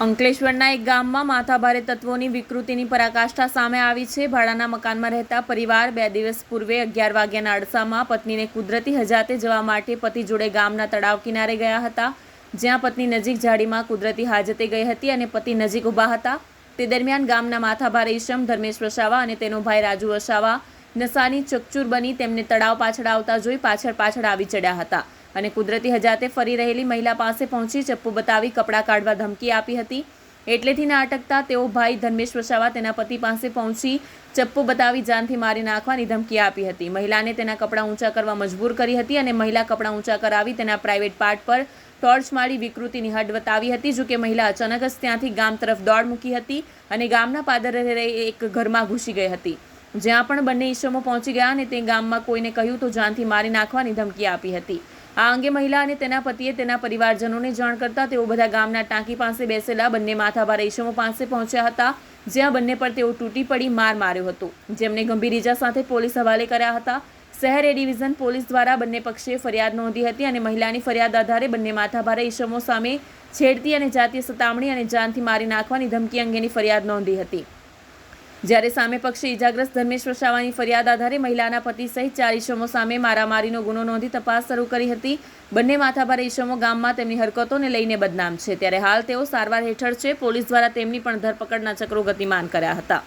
અંકલેશ્વરના એક ગામમાં માથાભારે તત્વોની વિકૃતિની પરાકાષ્ઠા સામે આવી છે। ભાડાના મકાનમાં રહેતા પરિવાર 2 દિવસ પૂર્વે 11 વાગ્યાના અરસામાં પત્નીને કુદરતી હજાતે જવા માટે પતિ જોડે ગામના તળાવ કિનારે ગયા હતા, જ્યાં પત્ની નજીક ઝાડીમાં કુદરતી હાજતે ગઈ હતી અને પતિ નજીક ઊભા હતા। તે દરમિયાન ગામના માથાભારે ઈસમ ધર્મેશ વસાવા અને તેનો ભાઈ રાજુ વસાવા નશાની ચકચૂર બની તેમને તળાવ પાછળ આવતા જોઈ પાછળ આવી ચડ્યા હતા અને કુદરતી હજાતે ફરી રહેલી મહિલા પાસે પહોંચી ચપ્પુ બતાવી કપડાં કાઢવા ધમકી આપી હતી। એટલેથી ના અટકતા તેઓ ભાઈ ધર્મેશ વસાવા તેના પતિ પાસે પહોંચી ચપ્પુ બતાવી જાનથી મારી નાખવાની ધમકી આપી હતી। મહિલાને તેના કપડાં ઊંચા કરવા મજબૂર કરી હતી અને મહિલા કપડાં ઊંચા કરાવી તેના પ્રાઇવેટ પાર્ટ પર ટોર્ચ મારી વિકૃતિની હદ બતાવી હતી। જો કે મહિલા અચાનક જ ત્યાંથી ગામ તરફ દોડ મૂકી હતી અને ગામના પાદરે એક ઘરમાં ઘૂસી ગઈ હતી, જ્યાં પણ બંને ઈસમો પહોંચી ગયા અને તે ગામમાં કોઈને કહ્યું તો જાનથી મારી નાખવાની ધમકી આપી હતી। આ અંગે મહિલા અને તેના પતિએ તેના પરિવારજનોને જાણ કરતા તેઓ બધા ગામના ટાંકી પાસે બેસેલા બંને માથાભારે ઈસમો પાસે પહોંચ્યા હતા, જ્યાં બંને પર તેઓ તૂટી પડી માર માર્યો હતો, જેમને ગંભીર ઈજા સાથે પોલીસ હવાલે કર્યા હતા। શહેર એ ડિવિઝન પોલીસ દ્વારા બંને પક્ષે ફરિયાદ નોંધી હતી અને મહિલાની ફરિયાદ આધારે બંને માથાભારે ઈસમો સામે છેડતી અને જાતીય સતામણી અને જાનથી મારી નાખવાની ધમકી અંગેની ફરિયાદ નોંધી હતી, જ્યારે સામે પક્ષે ઈજાગ્રસ્ત ધર્મેશ વસાવાની ફરિયાદ આધારે મહિલાના પતિ સહિત 4 ઈસમો સામે મારામારીનો ગુનો નોંધી તપાસ શરૂ કરી હતી। બંને માથાભારે ઈસમો ગામમાં તેમની હરકતોને લઈને બદનામ છે, ત્યારે હાલ તેઓ સારવાર હેઠળ છે। પોલીસ દ્વારા તેમની પણ ધરપકડના ચક્રો ગતિમાન કર્યા હતા।